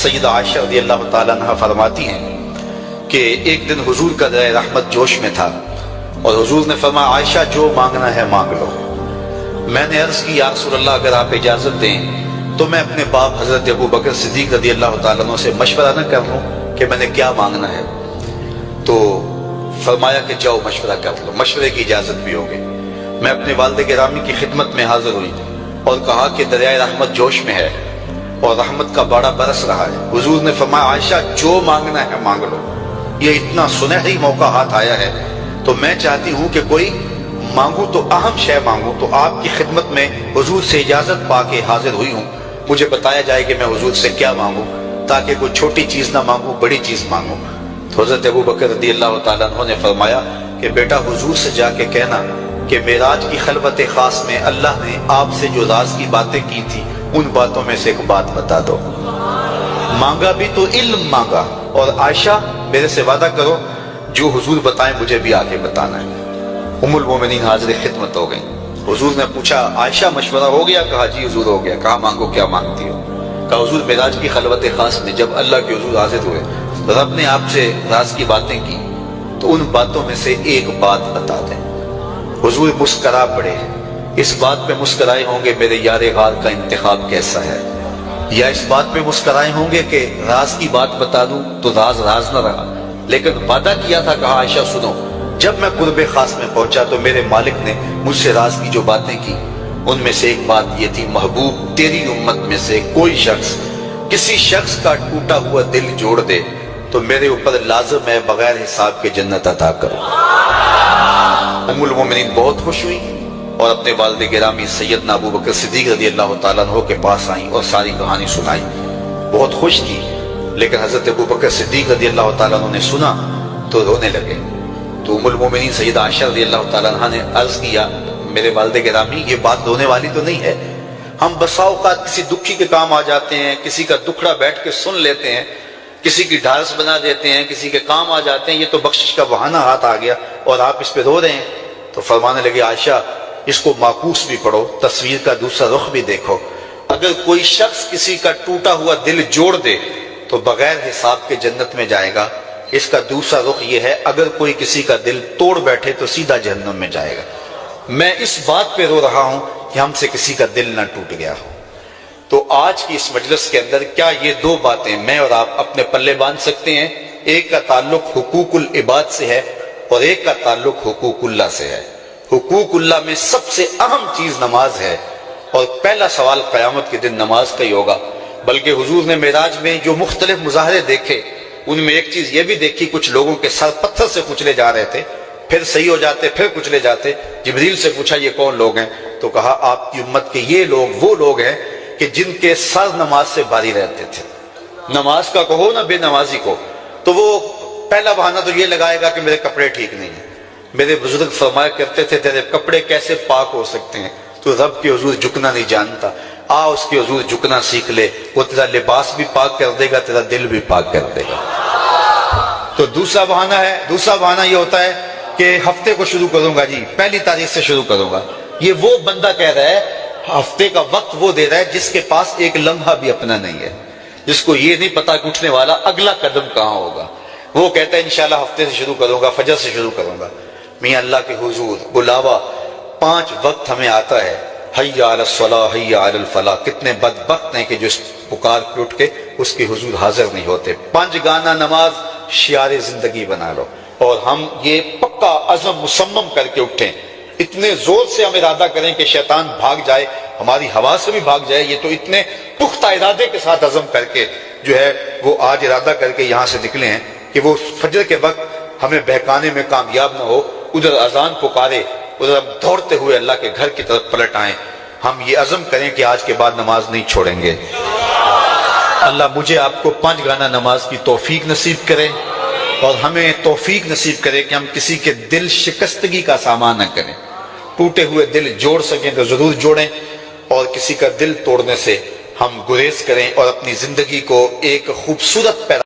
سیدہ عائشہ رضی اللہ تعالیٰ عنہ فرماتی ہیں کہ ایک دن حضور کا دریا رحمت جوش میں تھا اور حضور نے فرمایا عائشہ جو مانگنا ہے مانگ لو۔ میں نے عرض کی یا رسول اللہ اگر آپ اجازت دیں تو میں اپنے باپ حضرت ابو بکر صدیق رضی اللہ تعالیٰ عنہ سے مشورہ نہ کر لوں کہ میں نے کیا مانگنا ہے؟ تو فرمایا کہ جاؤ مشورہ کر لو، مشورے کی اجازت بھی ہوگی۔ میں اپنے والد گرامی کی خدمت میں حاضر ہوئی اور کہا کہ دریائے رحمت جوش میں ہے اور رحمت کا باڑا برس رہا ہے۔ حضور نے فرمایا عائشہ جو مانگنا ہے مانگ لو، یہ اتنا سنہری موقع ہاتھ آیا ہے تو میں چاہتی ہوں کہ کوئی مانگوں تو اہم شے مانگوں۔ تو آپ کی خدمت میں حضور سے اجازت پا کے حاضر ہوئی ہوں، مجھے بتایا جائے کہ میں حضور سے کیا مانگوں تاکہ کوئی چھوٹی چیز نہ مانگوں، بڑی چیز مانگوں۔ تو حضرت ابو بکر رضی اللہ تعالیٰ عنہ نے فرمایا کہ بیٹا حضور سے جا کے کہنا کہ معراج کی خلوت خاص میں اللہ نے آپ سے جو راز کی باتیں کی تھی ان باتوں میں سے ایک بات بتا دو۔ مانگا بھی تو علم مانگا، اور عائشہ میرے سے وعدہ کرو جو حضور بتائیں مجھے بھی آگے بتانا ہے۔ ام المومنین حاضر خدمت ہو گئی۔ حضور نے پوچھا عائشہ مشورہ ہو گیا؟ کہا جی حضور ہو گیا۔ کہا مانگو کیا مانگتی ہو؟ کہا حضور معراج کی خلوت خاص میں جب اللہ کے حضور حاضر ہوئے رب نے آپ سے راز کی باتیں کی تو ان باتوں میں سے ایک بات بتا دیں۔ حضور مسکرا پڑے، اس بات پہ مسکرائے ہوں گے میرے یار غار کا انتخاب کیسا ہے، یا اس بات پہ مسکرائے ہوں گے کہ راز کی بات بتا دوں تو راز راز نہ رہا، لیکن وعدہ کیا تھا۔ کہا عائشہ سنو، جب میں قرب خاص میں پہنچا تو میرے مالک نے مجھ سے راز کی جو باتیں کی ان میں سے ایک بات یہ تھی محبوب تیری امت میں سے کوئی شخص کسی شخص کا ٹوٹا ہوا دل جوڑ دے تو میرے اوپر لازم ہے بغیر حساب کے جنت عطا کرو۔ ام المومنین بہت خوش ہوئی اور اپنے والد گرامی سیدنا ابو بکر صدیق رضی اللہ تعالیٰ عنہ کے پاس آئیں اور ساری کہانی سنائی۔ بہت خوش تھی، لیکن حضرت ابو بکر صدیق رضی اللہ تعالیٰ عنہ نے سنا تو رونے لگے۔ تو ام المومنین سیدہ عائشہ رضی اللہ تعالیٰ عنہ نے عرض کیا میرے والد گرامی یہ بات رونے والی تو نہیں ہے، ہم بسا اوقات کسی دکھی کے کام آ جاتے ہیں، کسی کا دکھڑا بیٹھ کے سن لیتے ہیں، کسی کی ڈھارس بنا دیتے ہیں، کسی کے کام آ جاتے ہیں، یہ تو بخشش کا بہانہ ہاتھ آ گیا اور آپ اس پہ رو رہے ہیں۔ تو فرمانے لگے عائشہ اس کو معکوس بھی پڑھو، تصویر کا دوسرا رخ بھی دیکھو، اگر کوئی شخص کسی کا ٹوٹا ہوا دل جوڑ دے تو بغیر حساب کے جنت میں جائے گا، اس کا دوسرا رخ یہ ہے اگر کوئی کسی کا دل توڑ بیٹھے تو سیدھا جہنم میں جائے گا۔ میں اس بات پہ رو رہا ہوں کہ ہم سے کسی کا دل نہ ٹوٹ گیا ہو۔ تو آج کی اس مجلس کے اندر کیا یہ دو باتیں میں اور آپ اپنے پلے باندھ سکتے ہیں؟ ایک کا تعلق حقوق العباد سے ہے اور ایک کا تعلق حقوق اللہ سے ہے۔ حقوق اللہ میں سب سے اہم چیز نماز ہے، اور پہلا سوال قیامت کے دن نماز کا ہی ہوگا۔ بلکہ حضور نے معراج میں جو مختلف مظاہرے دیکھے ان میں ایک چیز یہ بھی دیکھی، کچھ لوگوں کے سر پتھر سے کچلے جا رہے تھے، پھر صحیح ہو جاتے، پھر کچلے جاتے۔ جبریل سے پوچھا یہ کون لوگ ہیں؟ تو کہا آپ کی امت کے یہ لوگ وہ لوگ ہیں کہ جن کے سر نماز سے باری رہتے تھے۔ نماز کا کہو نہ بے نمازی کو، تو وہ پہلا بہانہ تو یہ لگائے گا کہ میرے کپڑے ٹھیک نہیں ہیں۔ میرے بزرگ فرمایا کرتے تھے تیرے کپڑے کیسے پاک ہو سکتے ہیں؟ تو رب کے حضور جھکنا نہیں جانتا، آ اس کے حضور جھکنا سیکھ لے، وہ تیرا لباس بھی پاک کر دے گا، تیرا دل بھی پاک کر دے گا۔ تو دوسرا بہانہ یہ ہوتا ہے کہ ہفتے کو شروع کروں گا جی، پہلی تاریخ سے شروع کروں گا۔ یہ وہ بندہ کہہ رہا ہے، ہفتے کا وقت وہ دے رہا ہے جس کے پاس ایک لمحہ بھی اپنا نہیں ہے، جس کو یہ نہیں پتا کہ اٹھنے والا اگلا قدم کہاں ہوگا۔ وہ کہتا ہے انشاءاللہ ہفتے سے شروع کروں گا، فجر سے شروع کروں گا۔ میاں اللہ کے حضور بلاوا 5 وقت ہمیں آتا ہے، حی علی الصلاۃ حی علی الفلاح۔ کتنے بدبخت ہیں کہ جو پکار کے اٹھ کے اس کے حضور حاضر نہیں ہوتے۔ 5 گانا نماز شعار زندگی بنا لو، اور ہم یہ پکا عزم مصمم کر کے اٹھیں، اتنے زور سے ہم ارادہ کریں کہ شیطان بھاگ جائے، ہماری ہوا سے بھی بھاگ جائے۔ یہ تو اتنے پختہ ارادے کے ساتھ عزم کر کے جو ہے وہ آج ارادہ کر کے یہاں سے نکلے ہیں کہ وہ فجر کے وقت ہمیں بہکانے میں کامیاب نہ ہو، ادھر اذان پکارے ادھر ہم دوڑتے ہوئے اللہ کے گھر کی طرف پلٹ آئیں۔ ہم یہ عزم کریں کہ آج کے بعد نماز نہیں چھوڑیں گے۔ اللہ مجھے آپ کو 5 گانا نماز کی توفیق نصیب کرے، اور ہمیں توفیق نصیب کرے کہ ہم کسی کے دل شکستگی کا سامان نہ کریں۔ ٹوٹے ہوئے دل جوڑ سکیں تو ضرور جوڑیں، اور کسی کا دل توڑنے سے ہم گریز کریں اور اپنی زندگی کو ایک خوبصورت پیغام